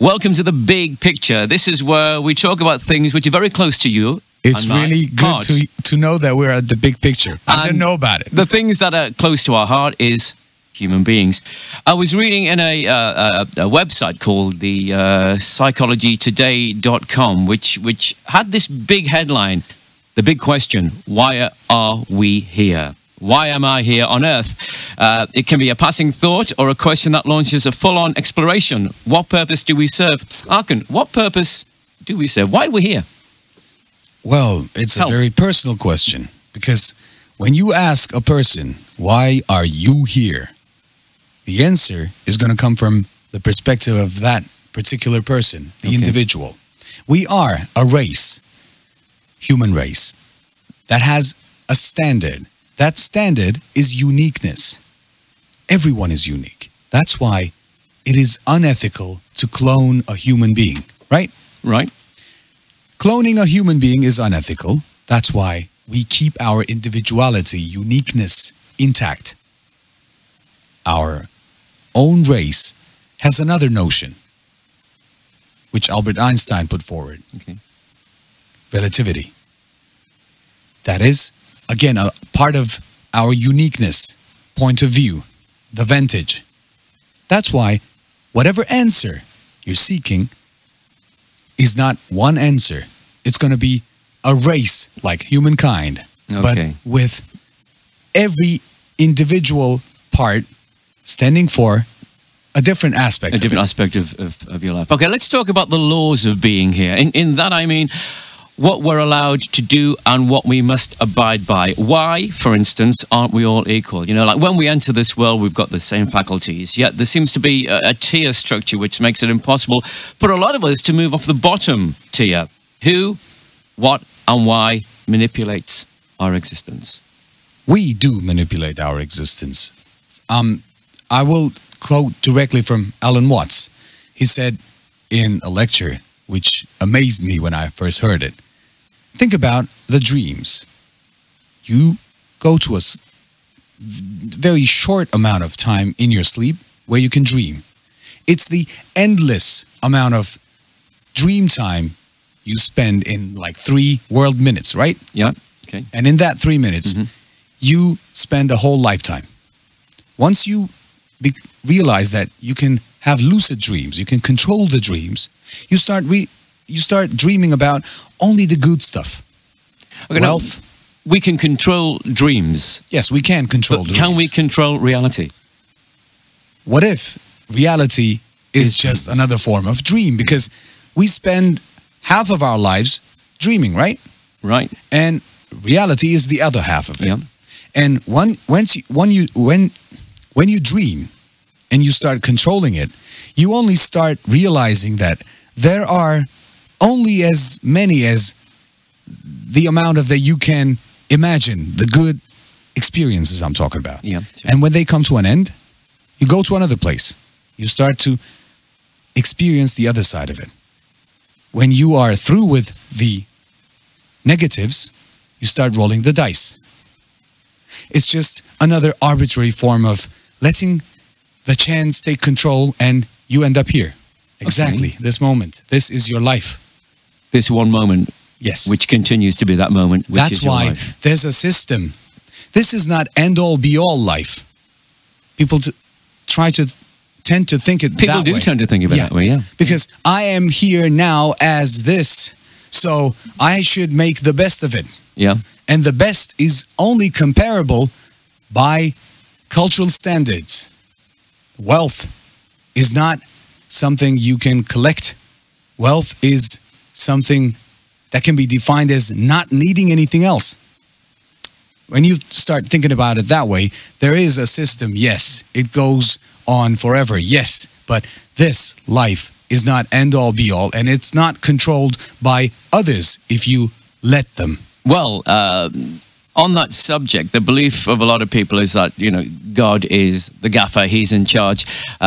Welcome to the big picture. This is where we talk about things which are very close to you. It's really good to know that we're at the big picture. I didn't know about it. The things that are close to our heart is human beings. I was reading in a website called the psychologytoday.com, which had this big headline, the big question: why are we here? Why am I here on Earth? It can be a passing thought or a question that launches a full-on exploration. What purpose do we serve? Arkan, what purpose do we serve? Why are we here? Well, it's a very personal question, because when you ask a person, why are you here? The answer is going to come from the perspective of that particular person, the individual. We are a race, human race, that has a standard. That standard is uniqueness. Everyone is unique. That's why it is unethical to clone a human being, right? Right. Cloning a human being is unethical. That's why we keep our individuality, uniqueness intact. Our own race has another notion, which Albert Einstein put forward. Relativity. That is, again, a part of our uniqueness, point of view, the vantage. That's why whatever answer you're seeking is not one answer. It's going to be a race like humankind, but with every individual part standing for a different aspect. A different aspect of your life. Okay, let's talk about the laws of being here. In that, I mean, what we're allowed to do and what we must abide by. Why, for instance, aren't we all equal? You know, like when we enter this world, we've got the same faculties, yet there seems to be a tier structure which makes it impossible for a lot of us to move off the bottom tier. Who, what, and why manipulates our existence? We do manipulate our existence. I will quote directly from Alan Watts. He said in a lecture, which amazed me when I first heard it. Think about the dreams. You go to a very short amount of time in your sleep where you can dream. It's the endless amount of dream time you spend in like 3 world minutes, right? Yeah, okay. And in that 3 minutes, you spend a whole lifetime. Once you realize that you can have lucid dreams, you can control the dreams, you start dreaming about only the good stuff. Okay, wealth. Now, we can control dreams. Yes, we can control dreams. Can we control reality? What if reality is just another form of dream? Because we spend half of our lives dreaming, right? Right. And reality is the other half of it. Yeah. And when you dream and you start controlling it, you only start realizing that there are only as many as the amount of that you can imagine, the good experiences I'm talking about. Yeah, sure. And when they come to an end, you go to another place. You start to experience the other side of it. When you are through with the negatives, you start rolling the dice. It's just another arbitrary form of letting the chance take control, and you end up here. Exactly, this moment. This is your life. This one moment. Yes. Which continues to be that moment. That's why there's a system. This is not end-all, be-all life. People tend to think it that way. People do tend to think of it that way, yeah. Because I am here now as this, so I should make the best of it. Yeah. And the best is only comparable by cultural standards. Wealth is not something you can collect. Wealth is something that can be defined as not needing anything else. When you start thinking about it that way, there is a system, yes. It goes on forever, yes. But this life is not end-all, be-all, and it's not controlled by others if you let them. Well, on that subject, the belief of a lot of people is that, you know, God is the gaffer. He's in charge.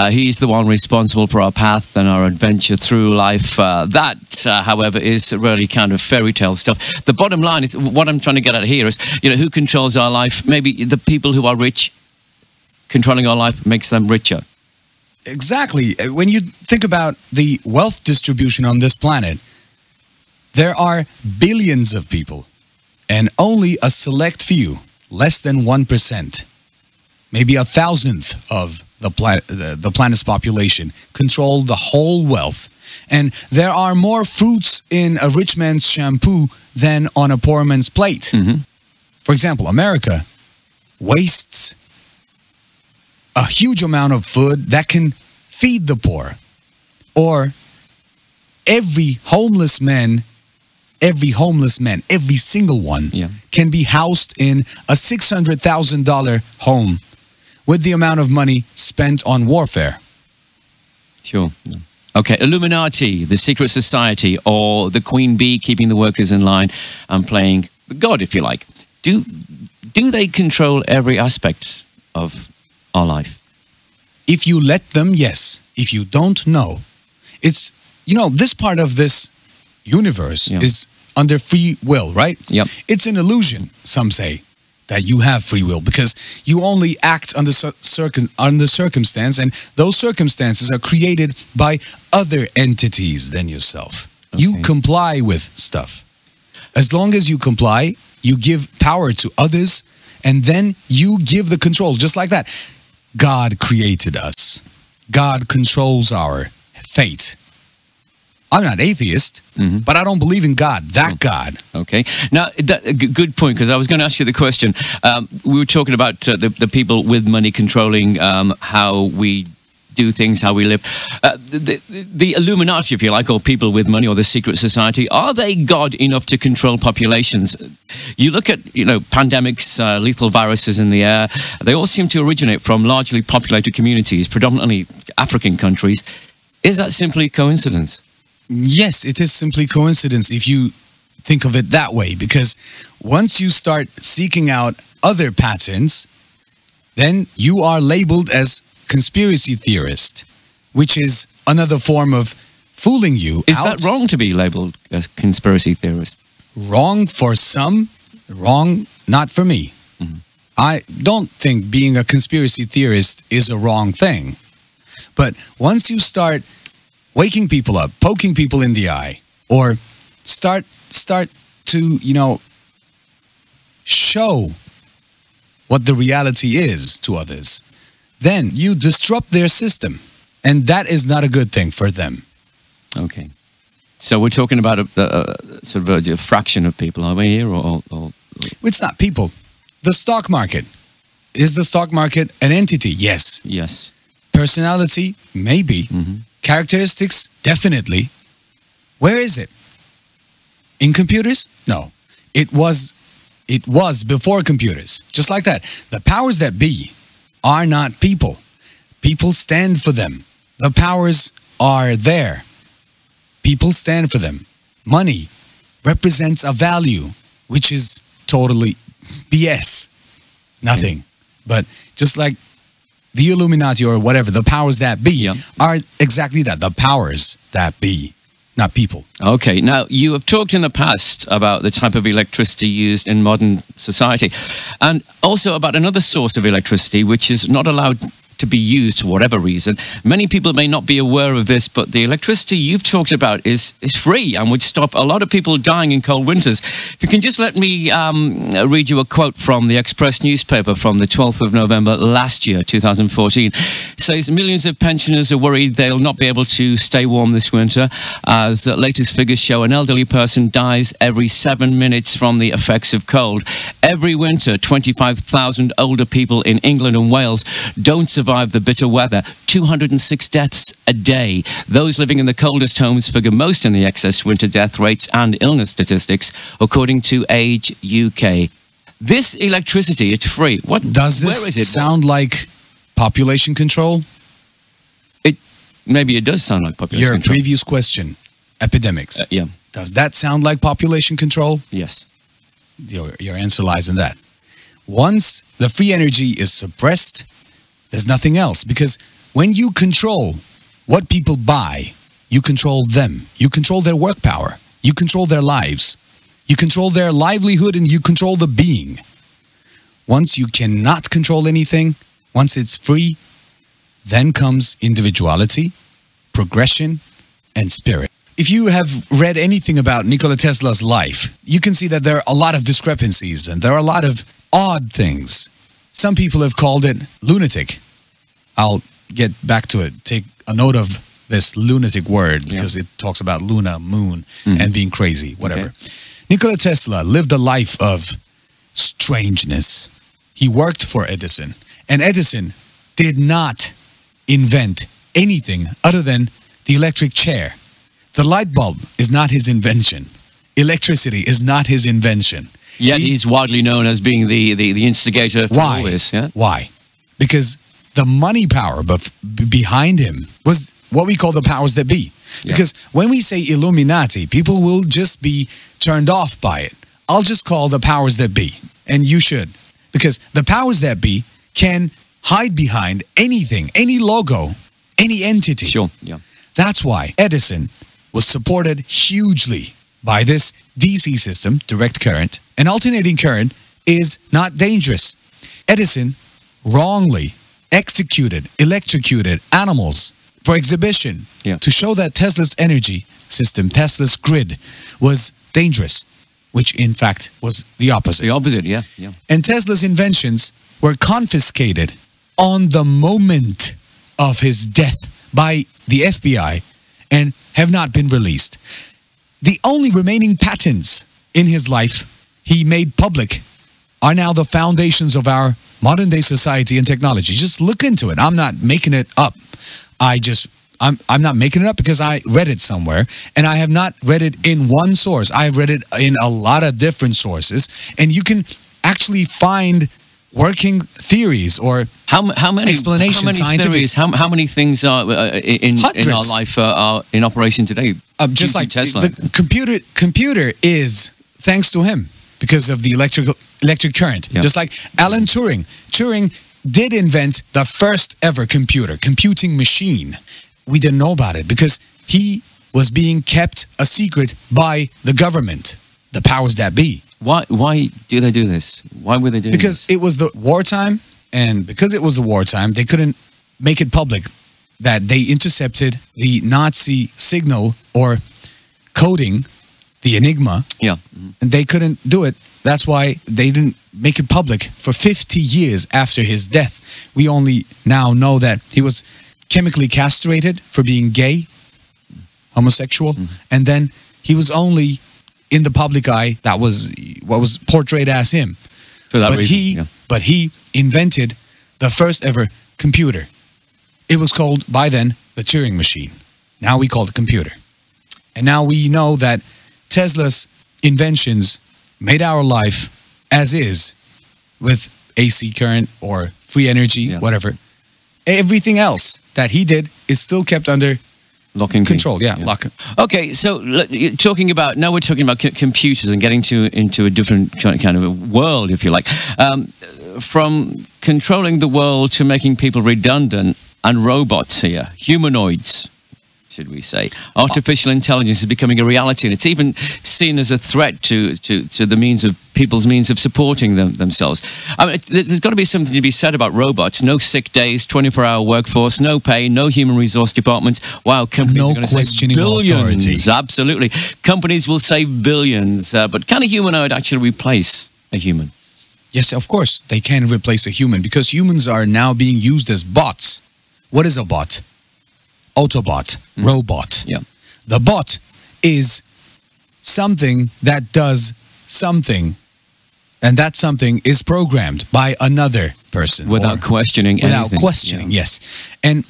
He's the one responsible for our path and our adventure through life. However, is really kind of fairy tale stuff. The bottom line is, what I'm trying to get at here is, you know, who controls our life? Maybe the people who are rich, controlling our life makes them richer. Exactly. When you think about the wealth distribution on this planet, there are billions of people, and only a select few, less than 1%, maybe a thousandth of the planet's population, control the whole wealth. And there are more fruits in a rich man's shampoo than on a poor man's plate. For example, America wastes a huge amount of food that can feed the poor. Or every single one, can be housed in a $600,000 home with the amount of money spent on warfare. Sure. Okay, Illuminati, the secret society, or the queen bee keeping the workers in line and playing God, if you like. Do they control every aspect of our life? If you let them, yes. If you don't, no. It's, this part of this universe is under free will, right? Yep. It's an illusion, some say, that you have free will because you only act under circumstance, and those circumstances are created by other entities than yourself. Okay. You comply with stuff. As long as you comply, you give power to others, and then you give the control, just like that. God created us. God controls our fate. I'm not atheist, but I don't believe in God, God. Okay. Now, good point, because I was going to ask you the question. We were talking about the people with money controlling how we do things, how we live. The Illuminati, if you like, or people with money, or the secret society, are they God enough to control populations? You look at, pandemics, lethal viruses in the air, they all seem to originate from largely populated communities, predominantly African countries. Is that simply coincidence? Yes, it is simply coincidence if you think of it that way, because once you start seeking out other patterns, then you are labeled as conspiracy theorist, which is another form of fooling you. Is that wrong to be labeled a conspiracy theorist? Wrong for some, wrong not for me. I don't think being a conspiracy theorist is a wrong thing. But once you start waking people up, poking people in the eye, or start to, show what the reality is to others, then you disrupt their system. And that is not a good thing for them. Okay. So we're talking about a sort of a fraction of people, are we here? Or It's not people. The stock market. Is the stock market an entity? Yes. Yes. Personality? Maybe. Characteristics? Definitely. Where is it? In computers? No. It was before computers. Just like that. The powers that be are not people. People stand for them. The powers are there. People stand for them. Money represents a value, which is totally BS. Nothing. But just like the Illuminati or whatever, the powers that be are exactly that, the powers that be, not people. Okay, now you have talked in the past about the type of electricity used in modern society, and also about another source of electricity which is not allowed to be used for whatever reason. Many people may not be aware of this, but the electricity you've talked about is free and would stop a lot of people dying in cold winters. If you can just let me read you a quote from the Express newspaper from the 12th of November last year, 2014. It says millions of pensioners are worried they'll not be able to stay warm this winter, as latest figures show an elderly person dies every 7 minutes from the effects of cold. Every winter, 25,000 older people in England and Wales don't survive the bitter weather. 206 deaths a day. Those living in the coldest homes figure most in the excess winter death rates and illness statistics, according to Age UK. This electricity, it's free. What does this where is it? Sound like population control? Maybe it does sound like population control. Your previous question, epidemics. Yeah. Does that sound like population control? Yes. Your answer lies in that. Once the free energy is suppressed, there's nothing else, because when you control what people buy, you control them. You control their work power. You control their lives. You control their livelihood, and you control the being. Once you cannot control anything, once it's free, Then comes individuality, progression, and spirit. If you have read anything about Nikola Tesla's life, you can see that there are a lot of discrepancies and there are a lot of odd things. Some people have called it lunatic. I'll get back to it. Take a note of this lunatic word because it talks about Luna, moon, and being crazy, whatever. Okay. Nikola Tesla lived a life of strangeness. He worked for Edison, and Edison did not invent anything other than the electric chair. The light bulb is not his invention. Electricity is not his invention. Yet he's widely known as being the instigator for all this. Yeah? Why? Because the money power behind him was what we call the powers that be. Because when we say Illuminati, people will just be turned off by it. I'll just call the powers that be. And you should. Because the powers that be can hide behind anything, any logo, any entity. Sure, yeah. That's why Edison was supported hugely by this DC system, direct current. And alternating current is not dangerous. Edison wrongly electrocuted animals for exhibition to show that Tesla's energy system, Tesla's grid, was dangerous, which in fact was the opposite. The opposite, yeah. And Tesla's inventions were confiscated on the moment of his death by the FBI and have not been released. The only remaining patents in his life he made public are now the foundations of our modern day society and technology. Just look into it. I'm not making it up. I'm not making it up because I read it somewhere, and I have not read it in one source. I've read it in a lot of different sources, and you can actually find working theories or how many explanations. How many theories? How many things are in our life are in operation today? Just like Tesla. The computer is thanks to him because of the electric current. Yeah. Just like Alan Turing. Turing did invent the first ever computing machine. We didn't know about it because he was being kept a secret by the government, the powers that be. Why do they do this? Why were they doing this? Because it was the wartime, and because it was the wartime, they couldn't make it public that they intercepted the Nazi signal or coding, the Enigma. Yeah. And they couldn't do it. That's why they didn't make it public for 50 years after his death. We only now know that he was chemically castrated for being gay, homosexual, and then he was only in the public eye. That was what was portrayed as him. For that reason, but he invented the first ever computer. It was called by then the Turing machine. Now we call it computer. And now we know that Tesla's inventions made our life as is with AC current or free energy, whatever. Everything else that he did is still kept under lock and control. Lock. Okay, so we're talking about computers and getting into a different kind of a world, if you like. From controlling the world to making people redundant, and robots here, humanoids, should we say. Artificial intelligence is becoming a reality, and it's even seen as a threat to the people's means of supporting themselves. I mean, there's got to be something to be said about robots. No sick days, 24-hour workforce, no pay, no human resource departments. Wow, companies are going to save billions. Authority. Absolutely. Companies will save billions, but can a humanoid actually replace a human? Yes, of course, they can replace a human because humans are now being used as bots. What is a bot? Autobot, robot. Yeah. The bot is something that does something, and that something is programmed by another person. Without questioning anything. Without questioning, yes. And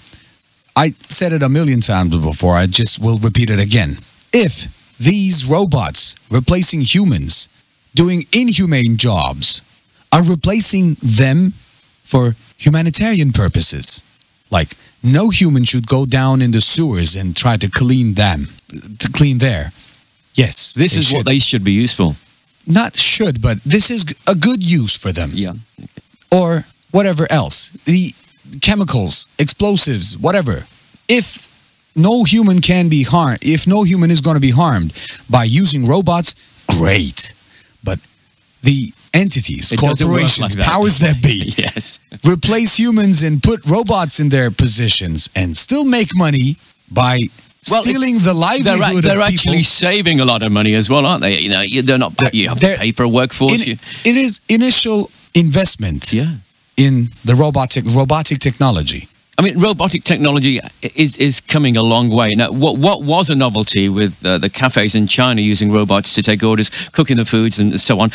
I said it a million times before, I just will repeat it again. If these robots replacing humans, doing inhumane jobs, are replacing them for humanitarian purposes, like no human should go down in the sewers and try to clean them, to clean there. Yes, this is what they should be used for. Not should, but this is a good use for them. Yeah. Or whatever else. The chemicals, explosives, whatever. If no human can be harmed, if no human is going to be harmed by using robots, great. But the entities, It doesn't work corporations, like that. powers that be, Yes. replace humans and put robots in their positions and still make money by stealing the livelihood They're of actually people. saving a lot of money as well, aren't they? You know, they're not. You have to pay for a workforce. It is initial investment Yeah. in the robotic technology. I mean, robotic technology is coming a long way. Now, what was a novelty with the cafes in China using robots to take orders, cooking the foods and so on,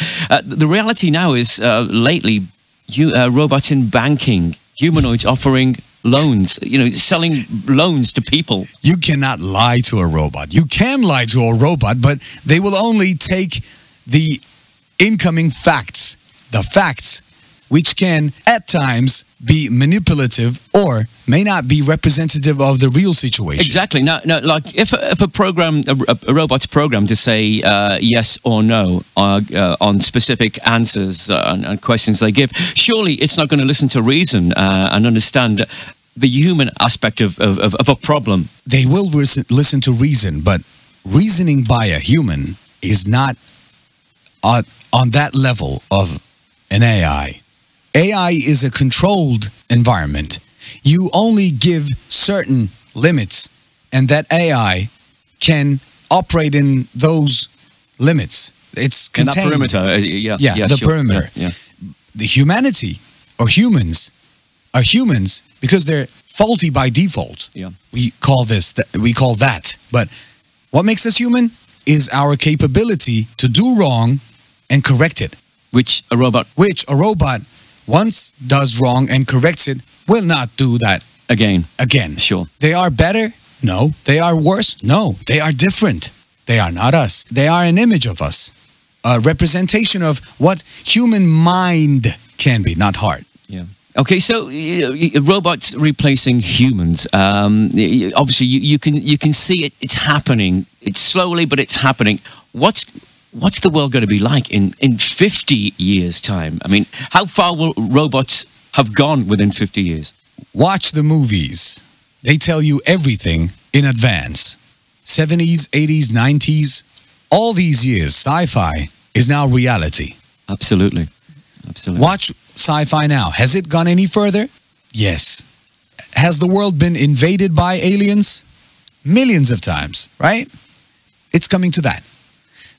the reality now is lately, robots in banking, humanoids offering loans, selling loans to people. You cannot lie to a robot. You can lie to a robot, but they will only take the incoming facts, the facts, which can at times be manipulative or may not be representative of the real situation. Exactly. Now, like if a program, a robot's programmed to say yes or no on specific answers and questions they give, surely it's not going to listen to reason and understand the human aspect of a problem. They will listen to reason, but reasoning by a human is not on that level of an AI. AI is a controlled environment. You only give certain limits, and that AI can operate in those limits. It's contained. In that perimeter, Yeah, the sure. perimeter. Yeah. The humanity or humans are humans because they're faulty by default. Yeah. We call that. But what makes us human is our capability to do wrong and correct it. Which a robot Once does wrong and corrects it, will not do that again. Sure. They are better? No. They are worse? No. They are different. They are not us. They are an image of us. A representation of what human mind can be, not heart. Yeah. Okay, so robots replacing humans. Obviously, you can see it. It's happening. It's slowly, but it's happening. What's the world going to be like in 50 years' time? I mean, how far will robots have gone within 50 years? Watch the movies. They tell you everything in advance. 70s, 80s, 90s, all these years, sci-fi is now reality. Absolutely. Watch sci-fi now. Has it gone any further? Yes. Has the world been invaded by aliens? Millions of times, right? It's coming to that.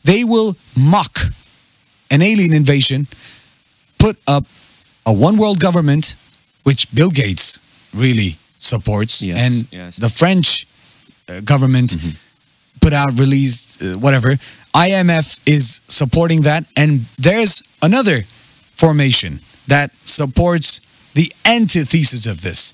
They will mock an alien invasion, put up a one world government, which Bill Gates really supports, and the French government released whatever. IMF is supporting that, and there's another formation that supports the antithesis of this.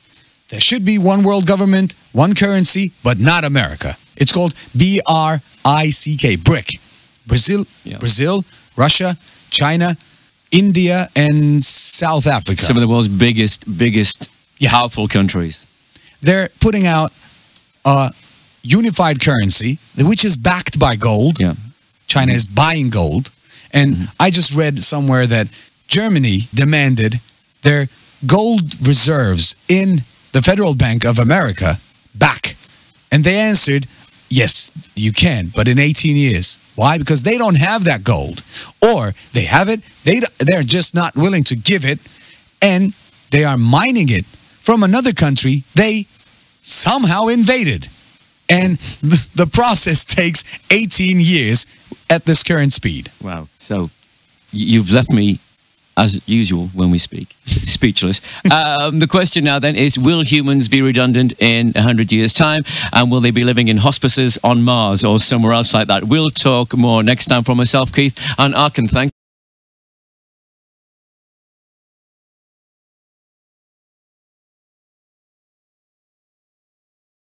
There should be one world government, one currency, but not America. It's called BRICK, BRIC. Brazil, Russia, China, India, and South Africa. Some of the world's biggest powerful countries. They're putting out a unified currency, which is backed by gold. Yeah. China is buying gold. And I just read somewhere that Germany demanded their gold reserves in the Federal Bank of America back. And they answered, yes, you can, but in 18 years. Why? Because they don't have that gold. Or they have it, they're just not willing to give it, and they are mining it from another country they somehow invaded. And the process takes 18 years at this current speed. Wow. So you've left me, as usual, when we speak, speechless. The question now then is, will humans be redundant in 100 years' time? And will they be living in hospices on Mars or somewhere else like that? We'll talk more next time. From myself, Keith, and Arkan. Thank